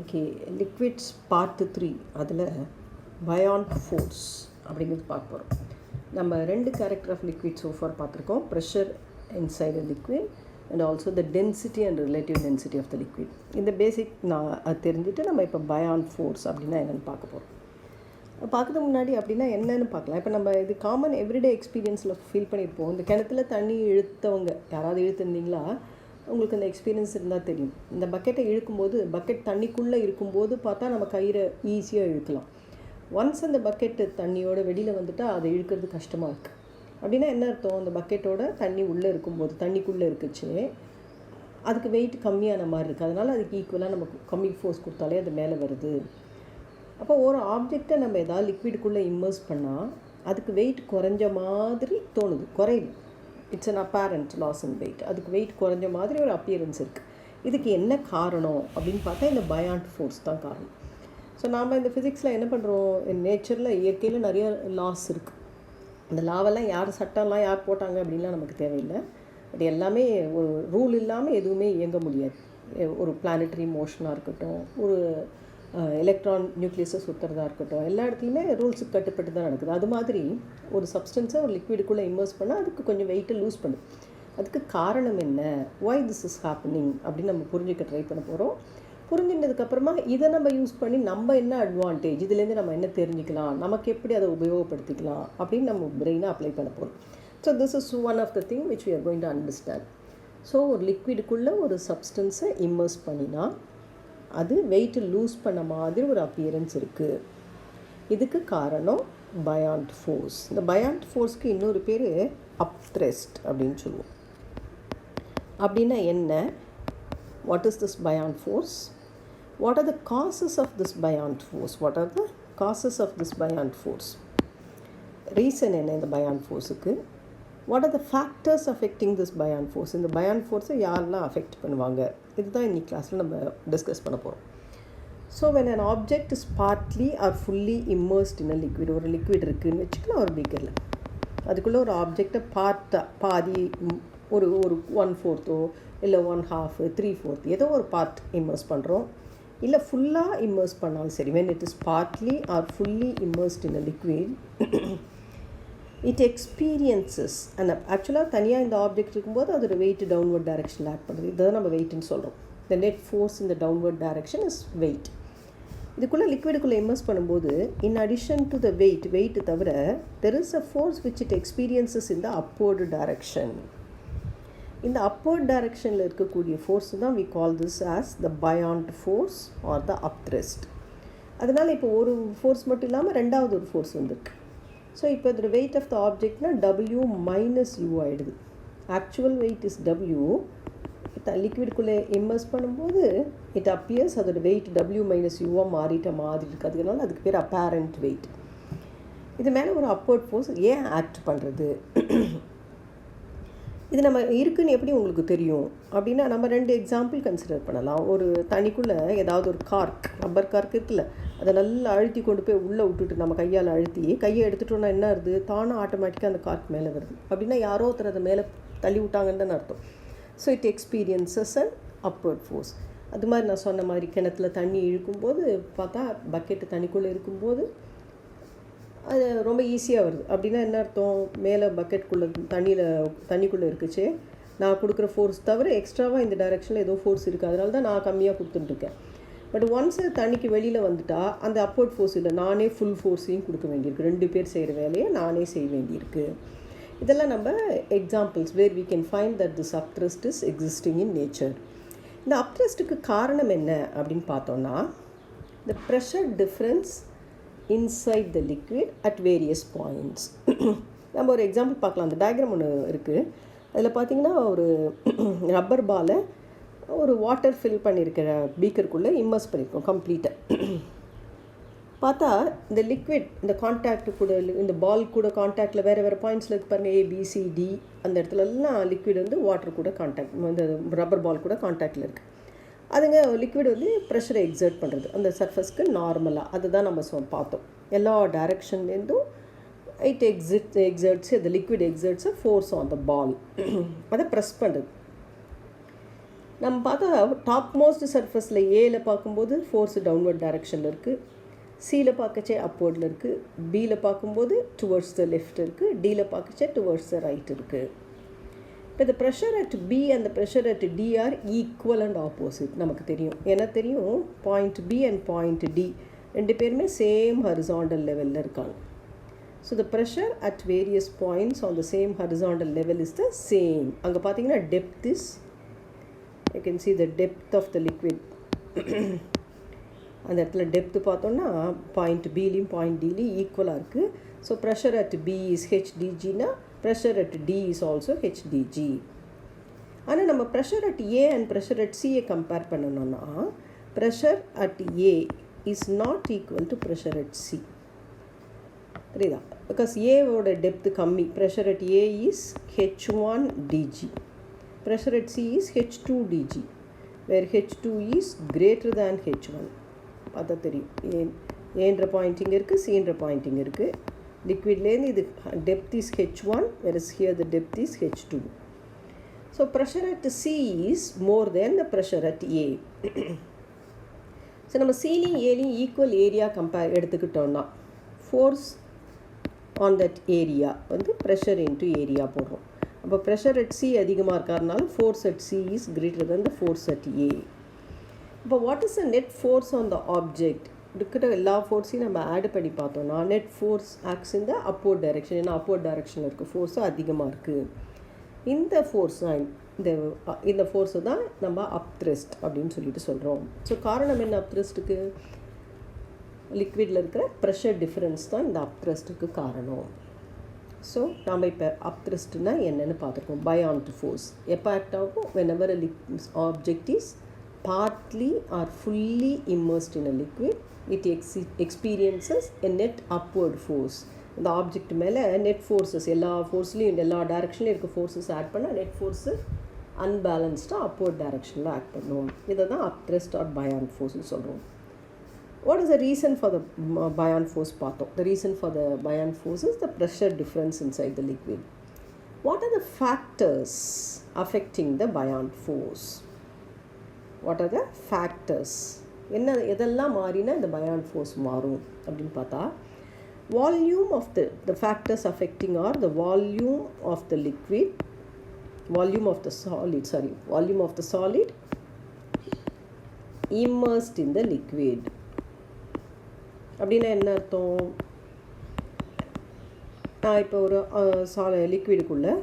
Okay, liquids part 3 அதில் buoyant force அப்படிங்கிறது பார்க்க போகிறோம். நம்ம 2 கேரக்டர் ஆஃப் லிக்விட் சோஃபார் பார்த்துருக்கோம். Pressure inside the liquid and also the density and relative density of the liquid. இந்த basic நான் அது தெரிஞ்சுட்டு நம்ம இப்போ பயாண்ட் ஃபோர்ஸ் அப்படின்னா என்னென்னு பார்க்க போகிறோம். பார்க்கறதுக்கு முன்னாடி அப்படின்னா என்னென்னு பார்க்கலாம். இப்போ நம்ம இது காமன் எவ்ரிடே எக்ஸ்பீரியன்ஸில் ஃபீல் பண்ணியிருப்போம். இந்த கிணத்துல தண்ணி இழுத்தவங்க யாராவது இழுத்துருந்தீங்களா? உங்களுக்கு அந்த எக்ஸ்பீரியன்ஸ் இருந்தால் தெரியும். இந்த பக்கெட்டை இழுக்கும்போது பக்கெட் தண்ணிக்குள்ளே இருக்கும்போது பார்த்தா நம்ம கயிறை ஈஸியாக இழுக்கலாம். ஒன்ஸ் அந்த பக்கெட்டு தண்ணியோட வெளியில் வந்துட்டால் அதை இழுக்கிறது கஷ்டமாக இருக்குது. அப்படின்னா என்ன அர்த்தம்? அந்த பக்கெட்டோட தண்ணி உள்ளே இருக்கும்போது தண்ணிக்குள்ளே இருக்குச்சு, அதுக்கு வெயிட் கம்மியான மாதிரி இருக்குது. அதனால் அதுக்கு ஈக்குவலாக நம்ம கம்மி ஃபோர்ஸ் கொடுத்தாலே அது மேலே வருது. அப்போ ஒரு ஆப்ஜெக்டை நம்ம எதாவது லிக்விடுக்குள்ளே இம்மர்ஸ் பண்ணால் அதுக்கு வெயிட் குறைஞ்ச மாதிரி தோணுது, குறையுது. It's an apparent loss in weight. அதுக்கு வெயிட் குறைஞ்ச மாதிரி ஒரு அப்பியரன்ஸ் இருக்குது. இதுக்கு என்ன காரணம் அப்படின்னு பார்த்தா இந்த பயாண்ட் ஃபோர்ஸ் தான் காரணம். ஸோ நாம் இந்த ஃபிசிக்ஸில் என்ன பண்ணுறோம், நேச்சரில் இயற்கையில் நிறைய லாஸ் இருக்குது. அந்த லாவெல்லாம் யார் சட்டம்லாம் யார் போட்டாங்க அப்படின்லாம் நமக்கு தேவையில்லை. பட் எல்லாமே ஒரு ரூல் இல்லாமல் எதுவுமே இயங்க முடியாது. ஒரு பிளானட்டரி மோஷனாக இருக்கட்டும், ஒரு எலக்ட்ரான் நியூக்ளியஸை சுற்றுறதா இருக்கட்டும், எல்லா இடத்துலையுமே ரூல்ஸுக்கு கட்டுப்பட்டு தான் நடக்குது. அது மாதிரி ஒரு சப்ஸ்டன்ஸை ஒரு லிக்விடுக்குள்ளே இம்மர்ஸ் பண்ணால் அதுக்கு கொஞ்சம் வெயிட்டை லூஸ் பண்ணும். அதுக்கு காரணம் என்ன, ஒய் திஸ் இஸ் ஹேப்பனிங் அப்படின்னு நம்ம புரிஞ்சுக்க ட்ரை பண்ண போகிறோம். புரிஞ்சின்றதுக்கப்புறமா இதை நம்ம யூஸ் பண்ணி நம்ம என்ன அட்வான்டேஜ், இதுலேருந்து நம்ம என்ன தெரிஞ்சுக்கலாம், நமக்கு எப்படி அதை உபயோகப்படுத்திக்கலாம் அப்படின்னு நம்ம பிரெயினை அப்ளை பண்ண போகிறோம். So this is one of the thing which we are going to understand. So ஒரு லிக்விடுக்குள்ளே ஒரு சப்ஸ்டன்ஸை இம்மர்ஸ் பண்ணினா அது வெயிட்டு லூஸ் பண்ண மாதிரி ஒரு அப்பியரன்ஸ் இருக்குது. இதுக்கு காரணம் பயாண்ட் ஃபோர்ஸ். இந்த பயாண்ட் ஃபோர்ஸ்க்கு இன்னொரு பேர் அப்த்ரஸ்ட் அப்படின்னு சொல்லுவோம். அப்படின்னா என்ன, what is this buoyant force, what are the causes of this buoyant force, what are the causes of this buoyant force, reason என்ன இந்த பயாண்ட் ஃபோர்ஸுக்கு, what are the factors affecting this buoyant force, இந்த buoyant ஃபோர்ஸை யாரெல்லாம் affect பண்ணுவாங்க, இதுதான் இன்னைக்கு கிளாஸில் நம்ம டிஸ்கஸ் பண்ண போகிறோம். So when an object is partly R fully immersed in a liquid, ஒரு லிக்விட் இருக்குதுன்னு வச்சுக்கலாம் ஒரு பீக்கரில், அதுக்குள்ளே ஒரு ஆப்ஜெக்டை பாதி ஒரு 1/4 இல்லை 1/2 3/4 ஏதோ ஒரு பார்ட் இம்மர்ஸ் பண்ணுறோம், இல்லை ஃபுல்லாக இம்மர்ஸ் பண்ணாலும் சரி. When it is partly R fully immersed in a liquid, it experiences and ஆக்சுவலாக தனியாக இந்த ஆப்ஜெக்ட் இருக்கும்போது அதோட வெயிட் டவுன்வர்ட் டைரக்ஷனில் ஆட் பண்ணுறது. இதுதான் நம்ம வெயிட்னு சொல்கிறோம். The net force in the downward direction is weight. இதுக்குள்ளே லிக்விடுக்குள்ளே இம்மர்ஸ் பண்ணும்போது in addition to the weight தவிர there is a force which it experiences in the upward direction. இந்த அப்வர்ட் டைரக்ஷனில் இருக்கக்கூடிய ஃபோர்ஸ் தான் we call this as the buoyant force or the upthrust. அதனால் இப்போ ஒரு ஃபோர்ஸ் மட்டும் இல்லாமல் ரெண்டாவது ஒரு ஃபோர்ஸ் வந்திருக்கு. ஸோ இப்போ இதோட வெயிட் ஆஃப் த ஆப்ஜெக்ட்னா W மைனஸ் U ஆகிடுது. Actual weight is W. லிக்விடுக்குள்ளே இம்மர்ஸ் பண்ணும்போது இட் அப்பியர்ஸ் அதோட வெயிட் W மைனஸ் யூவாக மாறிட்ட மாதிரி இருக்குது. அதுனால அதுக்கு பேர் அப்பேரண்ட் வெயிட். இது மேலே ஒரு அப்வர்ட் ஃபோர்ஸ் ஏன் ஆக்ட் பண்ணுறது, இது நம்ம இருக்குன்னு எப்படி உங்களுக்கு தெரியும் அப்படின்னா நம்ம 2 எக்ஸாம்பிள் கன்சிடர் பண்ணலாம். ஒரு தண்ணிக்குள்ளே ஏதாவது ஒரு கார்க், ரப்பர் கார்க் இருக்குல்ல, அதை நல்லா அழுத்தி கொண்டு போய் உள்ளே விட்டுட்டு நம்ம கையால் அழுத்தி கையை எடுத்துட்டோன்னா என்ன வருது, தானாக ஆட்டோமேட்டிக்காக அந்த கார்க் மேலே வருது. அப்படின்னா யாரோ ஒருத்தர் அதை மேலே தள்ளி விட்டாங்கன்னு தான் அர்த்தம். So it experiences and upward force. அது மாதிரி நான் சொன்ன மாதிரி கிணத்துல தண்ணி இழுக்கும்போது பார்த்தா பக்கெட்டு தண்ணிக்குள்ளே இருக்கும்போது அது ரொம்ப ஈஸியாக வருது. அப்படின்னா என்ன அர்த்தம், மேலே பக்கெட்டுக்குள்ளே தண்ணிக்குள்ளே இருக்குச்சு, நான் கொடுக்குற ஃபோர்ஸ் தவிர எக்ஸ்ட்ராவாக இந்த டைரெக்ஷனில் ஏதோ ஃபோர்ஸ் இருக்குது, அதனால தான் நான் கம்மியாக கொடுத்துட்டுருக்கேன். பட் ஒன்ஸ் தண்ணிக்கு வெளியில் வந்துட்டா அந்த அப்வர்ட் ஃபோர்ஸ் இல்லை, நானே ஃபுல் ஃபோர்ஸையும் கொடுக்க வேண்டியிருக்கு. 2 பேர் செய்கிற வேலையை நானே செய்ய வேண்டியிருக்கு. இதெல்லாம் நம்ம examples where we can find that this upthrust is existing in nature. இந்த அப்த்ரஸ்ட்டுக்கு காரணம் என்ன அப்படின்னு பார்த்தோன்னா the pressure difference inside the liquid at various points. நம்ம ஒரு எக்ஸாம்பிள் பார்க்கலாம். அந்த டயக்ராம் ஒன்று இருக்குது. அதில் பார்த்திங்கன்னா ஒரு ரப்பர் பாலை ஒரு வாட்டர் ஃபில் பண்ணியிருக்கிற பீக்கருக்குள்ளே இம்மர்ஸ் பண்ணியிருக்கோம் கம்ப்ளீட்டாக. பார்த்தா இந்த லிக்விட் இந்த கான்டாக்ட் கூட, இந்த பால் கூட கான்டாக்டில் வேறு பாயிண்ட்ஸில் இருக்கு பாருங்கள், ABCD, அந்த இடத்துலலாம் லிக்விட் வந்து வாட்டர் கூட கான்டாக்ட், இந்த ரப்பர் பால் கூட கான்டாக்டில் இருக்குது. அதுங்க லிக்விட் வந்து ப்ரெஷரை எக்ஸர்ட் பண்ணுறது அந்த சர்ஃபஸ்க்கு நார்மலாக. அதுதான் நம்ம பார்த்தோம். எல்லா டைரக்ஷன்லேருந்தும் it exerts the liquid exerts a force on the ball. அதை ப்ரெஸ் பண்ணுறது. நம்ம பார்த்தா டாப் மோஸ்ட் சர்ஃபஸில் ஏல பார்க்கும்போது ஃபோர்ஸ் டவுன்வர்ட் டைரக்ஷனில் இருக்குது, சியில் பார்க்கச்சே அப்வர்டில் இருக்குது, பியில் பார்க்கும்போது டுவர்ட்ஸ் த லெஃப்ட் இருக்குது, டியில் பார்க்கச்சே டுவர்ட்ஸ் த ரைட் இருக்குது. இப்போ இந்த pressure at P and pressure at D are equal and opposite நமக்கு தெரியும். ஏன்னா தெரியும் point P and point D ரெண்டு பேருமே சேம் ஹரிசாண்டல் லெவலில் இருக்காங்க. So the pressure at various points on the same horizontal level is the same. அங்கே பார்த்தீங்கன்னா depth is, you can see the depth of the liquid. அந்த இடத்துல depth பார்த்தோன்னா point பிலையும் point டிலையும் ஈக்குவலாக இருக்குது. So pressure at B is ஹெச்டிஜினா pressure at D is also ஹெச்டிஜி. ஆனால் நம்ம pressure at A and pressure at சியை கம்பேர் பண்ணணும்னா pressure at A is not equal to pressure at C. புரியுதா? பிகாஸ் ஏவோட டெப்த்து கம்மி. Pressure at A is h one d g, pressure at C is h two d g, where h two is greater than h one. பார்த்தா தெரியும் ஏன்ற Poynting இருக்குது, சின்ற Poynting இருக்குது. லிக்விட்லேருந்து இது depth is h one whereas here the depth is h2. So pressure at C is more than the pressure at A. So நம்ம சிலையும் ஏலையும் ஈக்குவல் ஏரியா எடுத்துக்கிட்டோம்னா ஃபோர்ஸ் ஆன் தட் ஏரியா வந்து ப்ரெஷர் இன்ட்டு ஏரியா போடுறோம். அப்போ ப்ரெஷர் அட் சி அதிகமாக இருக்கிறதுனால force at C is greater than the force at A. இப்போ what is the net force on the object? இருக்கிற எல்லா ஃபோர்ஸையும் நம்ம ஆட் பண்ணி பார்த்தோம்னா நெட் ஃபோர்ஸ் ஆக்ஸ் இந்த அப்வர்ட் டைரெக்ஷன். ஏன்னா அப்வர்ட் டைரெக்ஷனில் இருக்க ஃபோர்ஸும் அதிகமாக இருக்குது. இந்த ஃபோர்ஸ் தான் இந்த ஃபோர்ஸை தான் நம்ம அப் த்ரஸ்ட் அப்படின்னு சொல்லிட்டு சொல்கிறோம். ஸோ காரணம் என்ன அப் த்ரஸ்ட்டுக்கு? லிக்விடில் இருக்கிற ப்ரெஷர் டிஃப்ரென்ஸ் தான் இந்த அப் த்ரஸ்ட்டுக்கு காரணம். ஸோ நாம் இப்போ அப் த்ரஸ்ட்னா என்னென்னு பார்த்துருக்கோம். பயாண்ட் ஃபோர்ஸ் எப்போ ஆக்ட் ஆகும்? whenever a object is partly or fully immersed in a liquid, it experiences a net upward force. இந்த ஆப்ஜெக்ட் மேலே நெட் ஃபோர்ஸஸ் எல்லா ஃபோர்ஸ்லேயும் எல்லா டைரக்ஷன்லையும் இருக்க ஃபோர்ஸஸ் ஆட் பண்ணால் நெட் ஃபோர்ஸு அன்பேலன்ஸ்டாக அப்வர்ட் டைரக்ஷனில் ஆக்ட் பண்ணுவோம். இதை தான் அப் த்ரஸ்ட் ஆர் பயாண்ட் ஃபோர்ஸ்னு சொல்கிறோம். What is the reason for the buoyant force பார்த்தோம்? The reason for the buoyant force is the pressure difference inside the liquid. What are the factors affecting the buoyant force? What are the factors? என்ன எதெல்லாம் மாறினா இந்த buoyant force மாறும் அப்படின்னு பார்த்தா volume of the factors affecting are the volume of the liquid, volume of the solid immersed in the liquid. அப்படின்னா என்ன அர்த்தம்? நான் இப்போ ஒரு லிக்விடுக்குள்ளே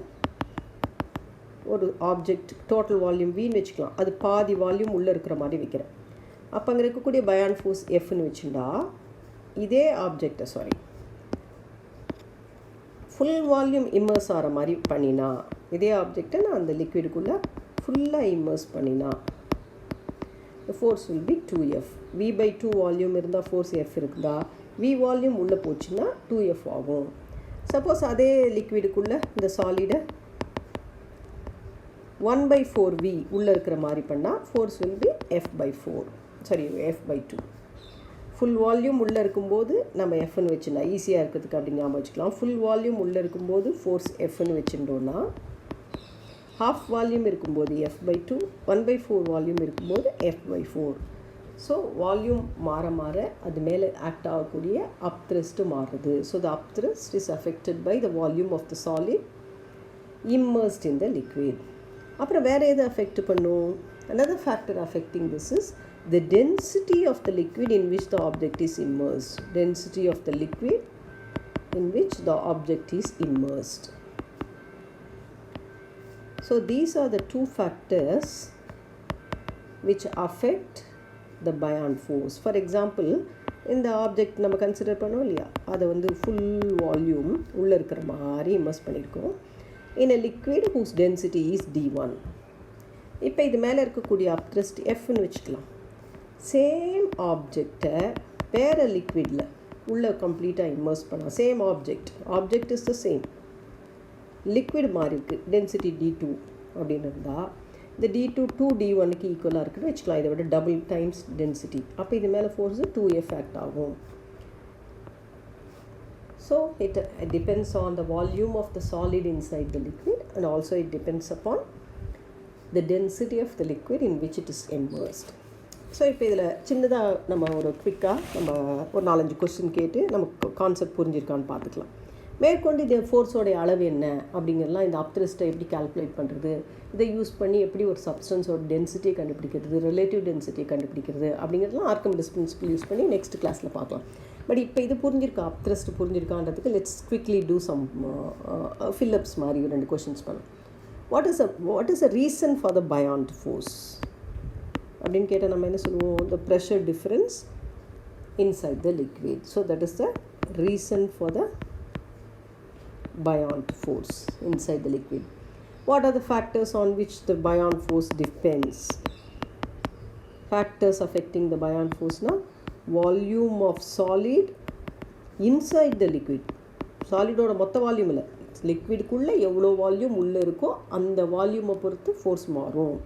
ஒரு ஆப்ஜெக்ட் டோட்டல் வால்யூம் வின்னு வச்சுக்கலாம். அது பாதி வால்யூம் உள்ளே இருக்கிற மாதிரி வைக்கிறேன். அப்போ அங்கே இருக்கக்கூடிய பயாண்ட் ஃபோர்ஸ் எஃப்னு வச்சுட்டா இதே ஆப்ஜெக்டை ஃபுல் வால்யூம் இம்மர்ஸ் ஆகிற மாதிரி பண்ணினா இதே ஆப்ஜெக்டை நான் அந்த லிக்விடுக்குள்ளே ஃபுல்லாக இம்மர்ஸ் பண்ணினா the force will be 2F. V/2 volume இருந்தால் ஃபோர்ஸ் F இருக்குதா, V வால்யூம் உள்ளே போச்சுன்னா 2F ஆகும். சப்போஸ் அதே லிக்விடுக்குள்ளே இந்த சாலிடை 1/4V உள்ளே இருக்கிற மாதிரி பண்ணால் force will be F/2. Full volume உள்ளே இருக்கும்போது நம்ம எஃப்னு வச்சுனா ஈஸியாக இருக்கிறதுக்கு அப்படி ஞாபகம் வச்சுக்கலாம். ஃபுல் வால்யூம் உள்ளே இருக்கும்போது ஃபோர்ஸ் எஃப்னு வச்சுட்டோன்னா half வால்யூம் இருக்கும்போது F/2, 1/4 வால்யூம் இருக்கும்போது F/4. ஸோ வால்யூம் மாற மாற அது மேலே ஆக்ட் ஆகக்கூடிய அப் த்ரஸ்ட்டு மாறுது. So the upthrust is affected by the volume of the solid immersed in the liquid. அப்புறம் வேறு எது அஃபெக்ட் பண்ணும்? another factor affecting this is the density of the liquid in which the object is immersed. Density of the liquid in which the object is immersed. So these are the two factors which affect the buoyant force. For example, இந்த object நம்ம consider பண்ணோம் இல்லையா, அதை வந்து full volume உள்ளே இருக்கிற மாதிரி immerse பண்ணியிருக்கோம் in a liquid whose density is D1. இப்போ இது மேலே இருக்கக்கூடிய அப் த்ரஸ்ட் எஃப்னு வச்சுக்கலாம். சேம் ஆப்ஜெக்டை வேறு லிக்விடில் உள்ளே கம்ப்ளீட்டாக இம்மர்ஸ் பண்ணலாம். Same object is the same, liquid மாறி இருக்குது, டென்சிட்டி D2 அப்படின்னு இருந்தால் இந்த D2 2D1க்கு ஈக்குவலாக இருக்குன்னு வச்சுக்கலாம். இதை விட டபுள் டைம்ஸ் டென்சிட்டி. அப்போ இது மேலே ஃபோர்ஸு 2F ஆக்ட் ஆகும். So it depends on the volume of the solid inside the liquid and also it depends upon the density of the liquid in which it is immersed. So இப்போ இதில் சின்னதாக நம்ம ஒரு குவிக்காக நம்ம ஒரு 4-5 question கேட்டு நமக்கு கான்செப்ட் புரிஞ்சிருக்கான்னு பார்த்துக்கலாம். மேற்கொண்டு இது ஃபோர்ஸோடைய அளவு என்ன அப்படிங்கிறலாம், இந்த அப்த்ரஸ்ட்டை எப்படி கால்குலேட் பண்ணுறது, இதை யூஸ் பண்ணி எப்படி ஒரு சப்ஸ்டன்ஸோட டென்சிட்டியை கண்டுபிடிக்கிறது, ரிலேட்டிவ் டென்சிட்டியை கண்டுபிடிக்கிறது அப்படிங்கிறதுலாம் ஆர்கமிடிஸ் பிரின்சிபல் யூஸ் பண்ணி நெக்ஸ்ட் கிளாஸில் பார்க்கலாம். பட் இப்போ இது புரிஞ்சிருக்கா, அப்த்ரஸ்ட் புரிஞ்சிருக்கான்றதுக்கு let's quickly do some fill ups மாதிரி 2 கொஸ்டின்ஸ் பண்ணலாம். What is a reason for the buoyant force அப்படின்னு கேட்டால் நம்ம என்ன சொல்லுவோம்? The pressure difference inside the liquid. So that is the reason for the buoyant force inside the liquid. What are the factors on which the buoyant force depends? Factors affecting the buoyant force na volume of solid inside the liquid. Solid oda motta volume illa, liquid kulla evlo volume ulla irukko and volume பொறுத்து force மாறும்.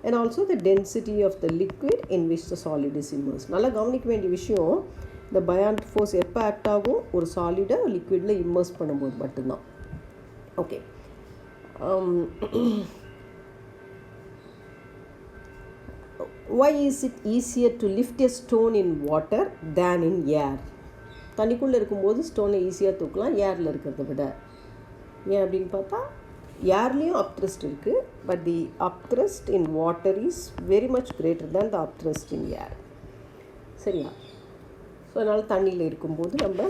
And also the density of the liquid in which the solid is immersed. நல்லா கவனிக்க வேண்டிய விஷயம், இந்த buoyant force எப்போ act ஆகும்? ஒரு சாலிடை லிக்விடில் இம்மர்ஸ் பண்ணும்போது மட்டும்தான். Okay, why is it easier to lift a stone in water than in air? தண்ணிக்குள்ளே இருக்கும்போது ஸ்டோனை ஈஸியாக தூக்கலாம் ஏரில் இருக்கிறத விட. ஏன் அப்படின்னு பார்த்தா, ஏர்லேயும் அப்த்ரஸ்ட் இருக்குது, but the upthrust in water is very much greater than the upthrust in air. சரியா? ஸோ அதனால் தண்ணியில் இருக்கும்போது நம்ம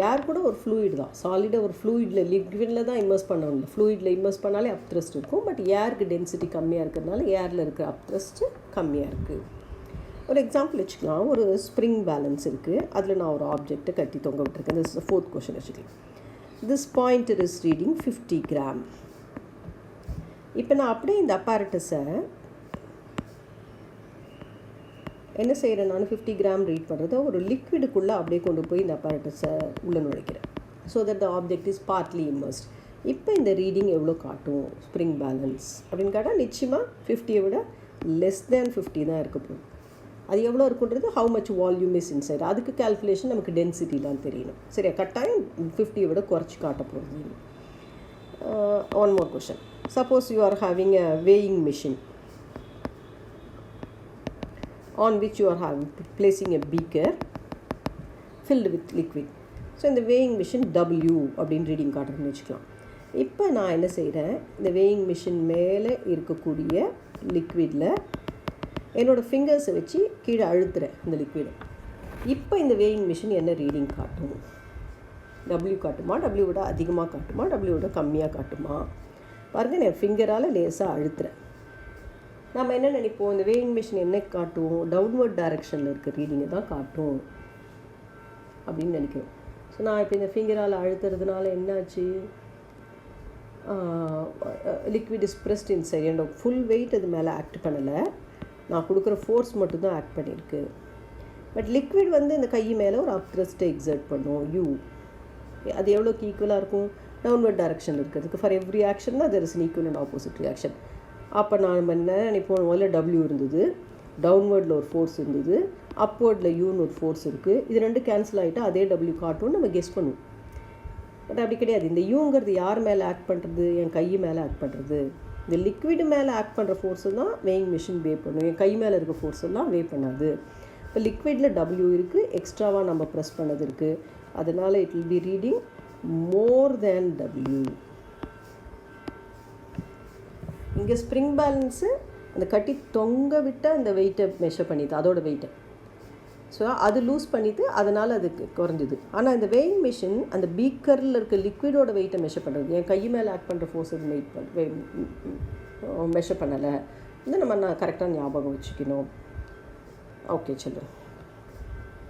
ஏர் கூட ஒரு ஃப்ளூயிட் தான், சாலிடாக ஒரு ஃப்ளூயிடில் லிக்விடில் தான் இம்மர்ஸ் பண்ணணும். ஃப்ளூயிடில் இம்மர்ஸ் பண்ணாலே அப்த்ரஸ்ட் இருக்கும், பட் ஏருக்கு டென்சிட்டி கம்மியாக இருக்கிறதுனால ஏரில் இருக்கிற அப்த்ரஸ்ட்டு கம்மியாக இருக்குது. ஒரு எக்ஸாம்பிள் வச்சுக்கலாம். ஒரு ஸ்ப்ரிங் பேலன்ஸ் இருக்குது, அதில் நான் ஒரு ஆப்ஜெக்டை கட்டி தொங்க விட்டுருக்கேன். திஸ் இஸ் 4th கொஷின் வச்சுக்கலாம். This pointer is reading 50 gram. இப்போ நான் அப்படியே இந்த அப்பாரட்டஸை என்ன செய்கிறேன்? நான் 50 கிராம் ரீட் பண்ணுறத ஒரு லிக்விடுக்குள்ளே அப்படியே கொண்டு போய் இந்த அப்பாரட்டஸை உள்ளே நுழைக்கிறேன். So that the object is partly immersed. இப்போ இந்த ரீடிங் எவ்வளோ காட்டும் ஸ்ப்ரிங் பேலன்ஸ் அப்படின்னு கேட்டால் நிச்சயமாக 50யை விட லெஸ் தேன் 50 தான் இருக்க போகும். அது எவ்வளோ இருக்குன்றது how much volume is inside, அதுக்கு கால்குலேஷன் நமக்கு டென்சிட்டிலாம் தெரியணும். சரியா? கட்டாயம் 50யை விட குறைச்சி காட்ட போகிறது. One more question. Suppose you are having a weighing machine on which you are placing a beaker filled with liquid. So இந்த weighing machine W அப்படின்னு ரீடிங் காட்டுறதுன்னு வச்சுக்கலாம். இப்போ நான் என்ன செய்கிறேன்? இந்த weighing machine மேலே இருக்கக்கூடிய லிக்விடில் என்னோடய ஃபிங்கர்ஸை வச்சு கீழே அழுத்துறேன் இந்த லிக்விடை. இப்போ இந்த weighing machine என்ன ரீடிங் காட்டும்? W காட்டுமா? W விட அதிகமாக காட்டுமா? W விட கம்மியாக காட்டுமா? பாருங்கள், நான் ஃபிங்கரால் லேசாக அழுத்துறேன். நம்ம என்ன நினைப்போம்? இந்த weighing machine என்ன காட்டும்? டவுன்வர்ட் டைரெக்ஷனில் இருக்க ரீடிங்கை தான் காட்டும் அப்படின்னு நினைக்கிறோம். ஸோ நான் இப்போ இந்த ஃபிங்கரால் அழுத்துறதுனால என்னாச்சு? Liquid is pressed inside. என்னோட ஃபுல் வெயிட் அது மேலே ஆக்ட் பண்ணலை, நான் கொடுக்குற ஃபோர்ஸ் மட்டும்தான் ஆக்ட் பண்ணியிருக்கு. பட் லிக்விட் வந்து இந்த கை மேலே ஒரு அப்த்ரஸ்ட்டை எக்ஸர்ட் பண்ணும் U. அது எவ்வளோக்கு ஈக்குவலாக இருக்கும்? டவுன்வர்ட் டைரெக்ஷனில் இருக்கிறதுக்கு. ஃபார் எவ்ரி ஆக்ஷன் தான் there is an equal and opposite reaction. அப்போ நான் என்ன நினைப்போம்? முதல்ல W இருந்தது, டவுன்வர்டில் ஒரு ஃபோர்ஸ் இருந்தது, அப்வர்டில் யூன்னு ஒரு ஃபோர்ஸ் இருக்குது. இது ரெண்டு கேன்சல் ஆகிட்டு அதே W காட்டும்னு நம்ம கெஸ் பண்ணுவோம். பட் அப்படி கிடையாது. இந்த யூங்கிறது யார் மேலே ஆக்ட் பண்ணுறது? என் கை மேலே ஆக்ட் பண்ணுறது. இந்த லிக்விடு மேலே ஆக்ட் பண்ணுற ஃபோர்ஸு தான் weighing machine வே பண்ணும். என் கை மேலே இருக்க ஃபோர்ஸ் எல்லாம் வே பண்ணாது. இப்போ லிக்விடில் W இருக்குது, எக்ஸ்ட்ராவாக நம்ம ப்ரெஸ் பண்ணது இருக்குது, அதனால் it will be reading more than W. இங்கே ஸ்ப்ரிங் பேலன்ஸு அந்த கட்டி தொங்க விட்ட அந்த வெயிட்டை மெஷர் பண்ணிது, அதோட வெயிட்டை. ஸோ அது லூஸ் பண்ணிவிட்டு அதனால் அதுக்கு குறைஞ்சிது. ஆனால் இந்த weighing machine அந்த பீக்கரில் இருக்க லிக்விடோட வெயிட்டை மெஷர் பண்ணுறது. என் கை மேலே ஆக்ட் பண்ணுற ஃபோர்ஸ் அது மெஷர் பண்ணலை. இந்த நம்ம கரெக்டாக ஞாபகம் வச்சுக்கணும். ஓகே, சொல்லுங்கள்.